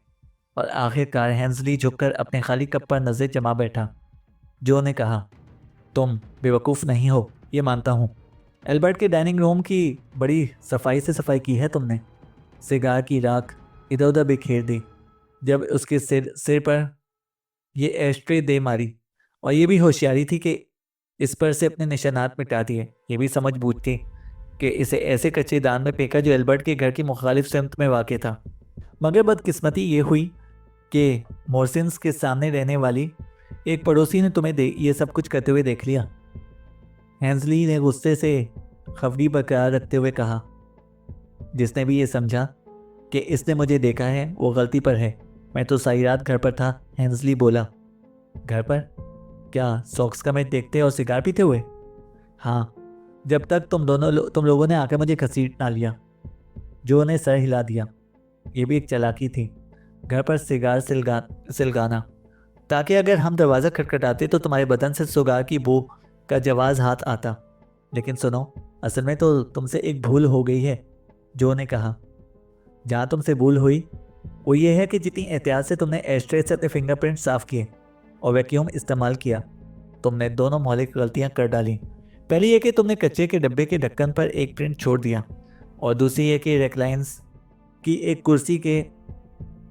और आखिरकार हेंजली झुककर अपने खाली कप पर नज़र जमा बैठा। जो ने कहा, तुम बेवकूफ़ नहीं हो, ये मानता हूँ। एल्बर्ट के डाइनिंग रूम की बड़ी सफाई से सफाई की है तुमने। सिगार की राख इधर उधर बिखेर दी जब उसके सिर पर ये एस्ट्रे दे मारी, और ये भी होशियारी थी कि इस पर से अपने निशानात मिटा दिए। ये भी समझ बूझ थी कि इसे ऐसे कच्चे दान में फेंका जो एल्बर्ट के घर की मुखालिफ सिमत में वाक़ था। मगर बदकिस्मती ये हुई कि मोरसिन्स के सामने रहने वाली एक पड़ोसी ने तुम्हें ये सब कुछ करते हुए देख लिया। हेंजली ने गुस्से से खफड़ी बरकरार रखते हुए कहा, जिसने भी ये समझा कि इसने मुझे देखा है वो गलती पर है। मैं तो सारी रात घर पर था। हेंजली बोला, घर पर? क्या सॉक्स का मैच देखते और सिगार पीते हुए? हाँ, जब तक तुम लोगों ने आकर मुझे घसीट ना लिया। जो ने सर हिला दिया। ये भी एक चालाकी थी, घर पर सिगार सिलगाना, ताकि अगर हम दरवाज़ा खटखटाते तो तुम्हारे बदन से सिगार की बू का जवाज़ हाथ आता। लेकिन सुनो, असल में तो तुमसे एक भूल हो गई है। जो ने कहा, जहाँ तुमसे भूल हुई वो ये है कि जितनी एहतियात से तुमने एस्ट्रे से अपने फिंगरप्रिंट साफ़ किए और वैक्यूम इस्तेमाल किया, तुमने दोनों मौलिक गलतियाँ कर डाली। पहली ये कि तुमने कच्चे के डब्बे के ढक्कन पर एक प्रिंट छोड़ दिया, और दूसरी ये कि रेक्लाइंस की एक कुर्सी के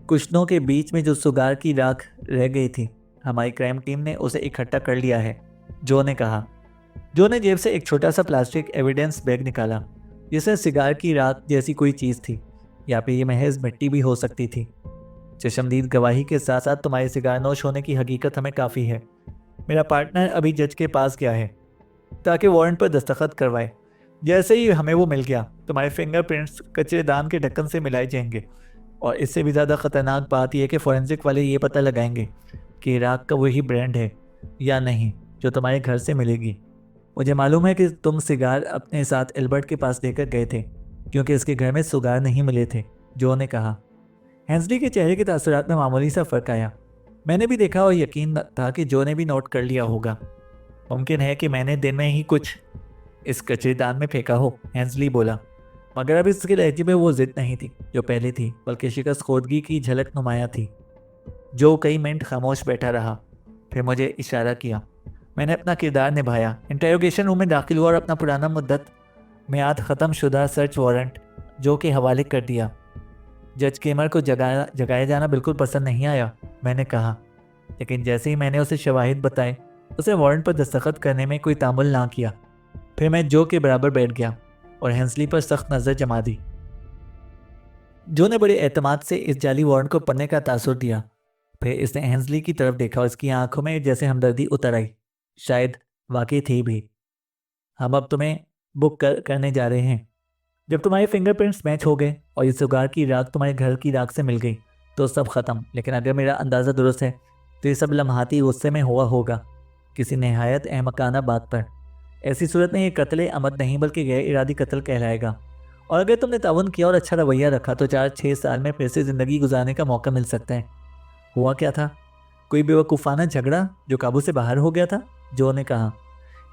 कुशनों के बीच में जो सिगार की राख रह गई थी, हमारी क्राइम टीम ने उसे इकट्ठा कर लिया है। जो ने कहा। जो ने जेब से एक छोटा सा प्लास्टिक एविडेंस बैग निकाला, जिसमें सिगार की राख जैसी कोई चीज़ थी, या फिर ये महज मिट्टी भी हो सकती थी। चशमदीद गवाही के साथ साथ तुम्हारे सिगार नोश होने की हकीकत हमें काफ़ी है। मेरा पार्टनर अभी जज के पास गया है ताकि वारंट पर दस्तखत करवाए। जैसे ही हमें वो मिल गया, तुम्हारे फिंगरप्रिंट्स कचरे दान के ढक्कन से मिलाए जाएंगे, और इससे भी ज़्यादा ख़तरनाक बात यह है कि फॉरेंसिक वाले ये पता लगाएंगे कि राख का वही ब्रांड है या नहीं जो तुम्हारे घर से मिलेगी। मुझे मालूम है कि तुम सिगार अपने साथ एल्बर्ट के पास लेकर गए थे, क्योंकि इसके घर में सिगार नहीं मिले थे। जो ने कहा। हेंजली के चेहरे के तासुरात में मामूली सा फ़र्क आया। मैंने भी देखा और यकीन था कि जो ने भी नोट कर लिया होगा। मुमकिन है कि मैंने दिन में ही कुछ इस कचरेदान में फेंका हो, हेंजली बोला। मगर अब इसके लहजे में वो जिद नहीं थी जो पहले थी, बल्कि शिकस्त खोदगी की झलक नुमाया थी। जो कई मिनट खामोश बैठा रहा, फिर मुझे इशारा किया। मैंने अपना किरदार निभाया, इंटरोगेशन रूम में दाखिल हुआ और अपना पुराना मुद्दत मियाद ख़त्म शुदा सर्च वारंट जो के हवाले कर दिया। जज केमर को जगाया जाना बिल्कुल पसंद नहीं आया, मैंने कहा, लेकिन जैसे ही मैंने उसे शवाहिद बताए, उसे वारंट पर दस्तखत करने में कोई तामुल ना किया। फिर मैं जो के बराबर बैठ गया और हेंजली पर सख्त नज़र जमा दी। जो ने बड़े एतमाद से इस जाली वारंट को पढ़ने का तासुर दिया। फिर इसने हेंजली की तरफ देखा और इसकी आंखों में जैसे हमदर्दी उतर आई। शायद वाकई थी भी। हम अब तुम्हें बुक करने जा रहे हैं। जब तुम्हारे फिंगरप्रिंट्स मैच हो गए और ये सिगार की राख तुम्हारे घर की राख से मिल गई तो सब ख़त्म। लेकिन अगर मेरा अंदाज़ा दुरुस्त है तो ये सब लम्हाती गुस्से में हुआ होगा, किसी नहायत अहमकाना बात पर। ऐसी सूरत में ये कत्ल अमद नहीं बल्कि गैर इरादी कत्ल कहलाएगा। और अगर तुमने ताउन किया और अच्छा रवैया रखा तो 4-6 साल में फिर से ज़िंदगी गुजारने का मौका मिल सकता है। हुआ क्या था? कोई बेवकूफ़ाना झगड़ा जो काबू से बाहर हो गया था, जो ने कहा।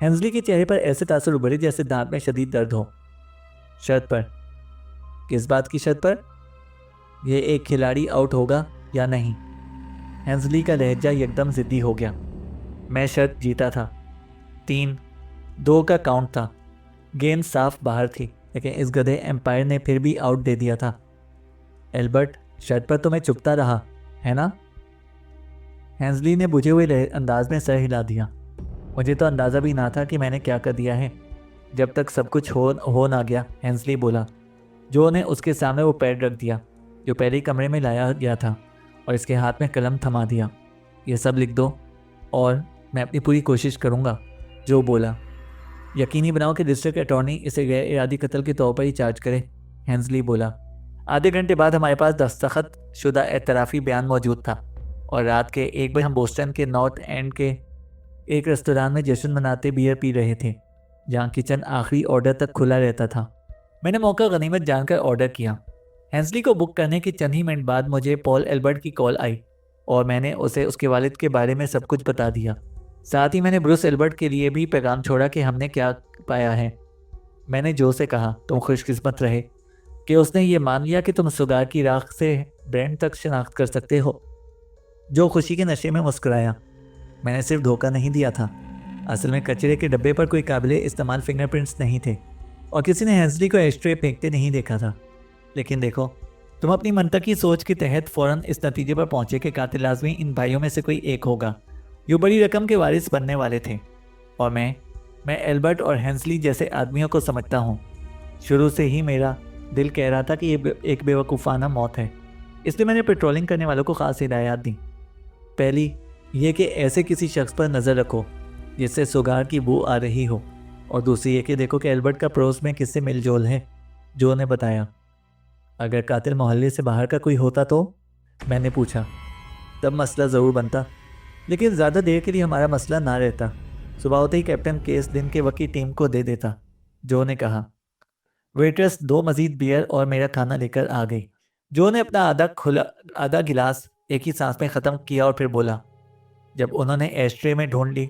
हेंजली के चेहरे पर ऐसे तासुर उभरे जैसे दांत में शदीद दर्द हो। शर्त पर? किस बात की शर्त पर? यह एक खिलाड़ी आउट होगा या नहीं। हेंजली का लहजा एकदम ज़िद्दी हो गया। मैं शर्त जीता था। 3-2 का काउंट था। गेंद साफ बाहर थी, लेकिन इस गधे एम्पायर ने फिर भी आउट दे दिया था। एल्बर्ट, शर्त पर तो मैं चुपता रहा, है ना? हेंजली ने बुझे हुए अंदाज में सर हिला दिया। मुझे तो अंदाज़ा भी ना था कि मैंने क्या कर दिया है, जब तक सब कुछ हो ना गया, हेंजली बोला। जो ने उसके सामने वो पैड रख दिया जो पहले कमरे में लाया गया था और इसके हाथ में कलम थमा दिया। ये सब लिख दो और मैं अपनी पूरी कोशिश करूँगा, जो बोला। यकीनी बनाओ कि डिस्ट्रिक्ट अटॉर्नी इसे गैर इरादी कत्ल के तौर पर ही चार्ज करे, हेंजली बोला। आधे घंटे बाद हमारे पास दस्तखत शुदा एतराफ़ी बयान मौजूद था और रात के 1 बजे हम बोस्टन के नॉर्थ एंड के एक रेस्तोरां में जश्न मनाते बियर पी रहे थे, जहाँ किचन आखिरी ऑर्डर तक खुला रहता था। मैंने मौका गनीमत जानकर ऑर्डर किया। हेंसली को बुक करने के चंद ही मिनट बाद मुझे पॉल एल्बर्ट की कॉल आई और मैंने उसे उसके वालिद के बारे में सब कुछ बता दिया। साथ ही मैंने ब्रूस एल्बर्ट के लिए भी पैगाम छोड़ा कि हमने क्या पाया है। मैंने जो से कहा, तुम खुशकिस्मत रहे कि उसने ये मान लिया कि तुम सुगार की राख से ब्रांड तक शनाख्त कर सकते हो। जो खुशी के नशे में मुस्कुराया। मैंने सिर्फ धोखा नहीं दिया था, असल में कचरे के डब्बे पर कोई काबिले इस्तेमाल फिंगरप्रिंट्स नहीं थे और किसी ने हेंसली को एस्ट्रे फेंकते नहीं देखा था। लेकिन देखो, तुम अपनी मनतकी सोच के तहत फौरन इस नतीजे पर पहुंचे कि कातिल लाजमी इन भाइयों में से कोई एक होगा जो बड़ी रकम के वारिस बनने वाले थे। और मैं एल्बर्ट और हेंसली जैसे आदमियों को समझता हूँ। शुरू से ही मेरा दिल कह रहा था कि ये एक बेवकूफ़ाना मौत है, इसलिए मैंने पेट्रोलिंग करने वालों को ख़ास हिदायत दी। पहली ये कि ऐसे किसी शख्स पर नज़र रखो जिससे सुगार की बू आ रही हो, और दूसरी ये कि देखो कि एल्बर्ट का पड़ोस में किससे मेलजोल है। जो ने बताया। अगर कातिल मोहल्ले से बाहर का कोई होता तो? मैंने पूछा। तब मसला ज़रूर बनता, लेकिन ज़्यादा देर के लिए हमारा मसला ना रहता। सुबह होते ही कैप्टन केस दिन के वक्त की टीम को दे देता। जो ने कहा। वेट्रेस 2 मज़ीद बियर और मेरा खाना लेकर आ गई। जो ने अपना आधा गिलास एक ही सांस में ख़त्म किया और फिर बोला, जब उन्होंने एस्ट्रे में ढूंढ ली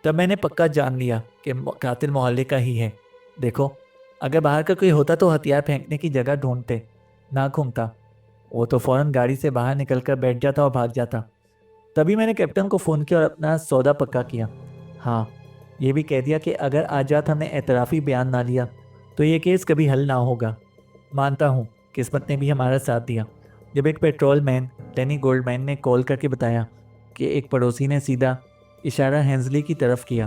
तब मैंने पक्का जान लिया कि कातिल मोहल्ले का ही है। देखो, अगर बाहर का कोई होता तो हथियार फेंकने की जगह ढूंढते ना घूमता। वो तो फ़ौरन गाड़ी से बाहर निकलकर बैठ जाता और भाग जाता। तभी मैंने कैप्टन को फ़ोन किया और अपना सौदा पक्का किया। हाँ, ये भी कह दिया कि अगर आज रात हमने एतराफ़ी बयान ना लिया तो ये केस कभी हल ना होगा। मानता हूँ किस्मत ने भी हमारा साथ दिया। जब एक पेट्रोल मैन डैनी गोल्डमैन ने कॉल करके बताया कि एक पड़ोसी ने सीधा इशारा हेंसली की तरफ किया,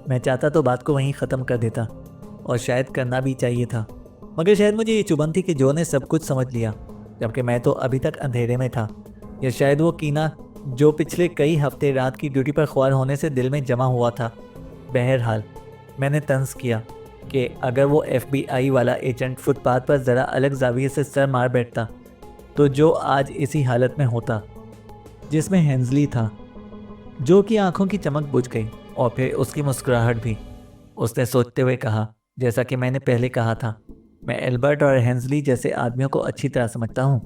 मैं चाहता तो बात को वहीं ख़त्म कर देता, और शायद करना भी चाहिए था। मगर शायद मुझे ये चुभन थी कि जो ने सब कुछ समझ लिया जबकि मैं तो अभी तक अंधेरे में था, या शायद वो कीना जो पिछले कई हफ्ते रात की ड्यूटी पर ख्वार होने से दिल में जमा हुआ था। बहरहाल मैंने तंज किया कि अगर वो FBI वाला एजेंट फुटपाथ पर ज़रा अलग जाविये से सर मार बैठता तो जो आज इसी हालत में होता जिसमें हेंसली था। जो की आंखों की चमक बुझ गई और फिर उसकी मुस्कुराहट भी। उसने सोचते हुए कहा, जैसा कि मैंने पहले कहा था, मैं एल्बर्ट और हेंसली जैसे आदमियों को अच्छी तरह समझता हूँ।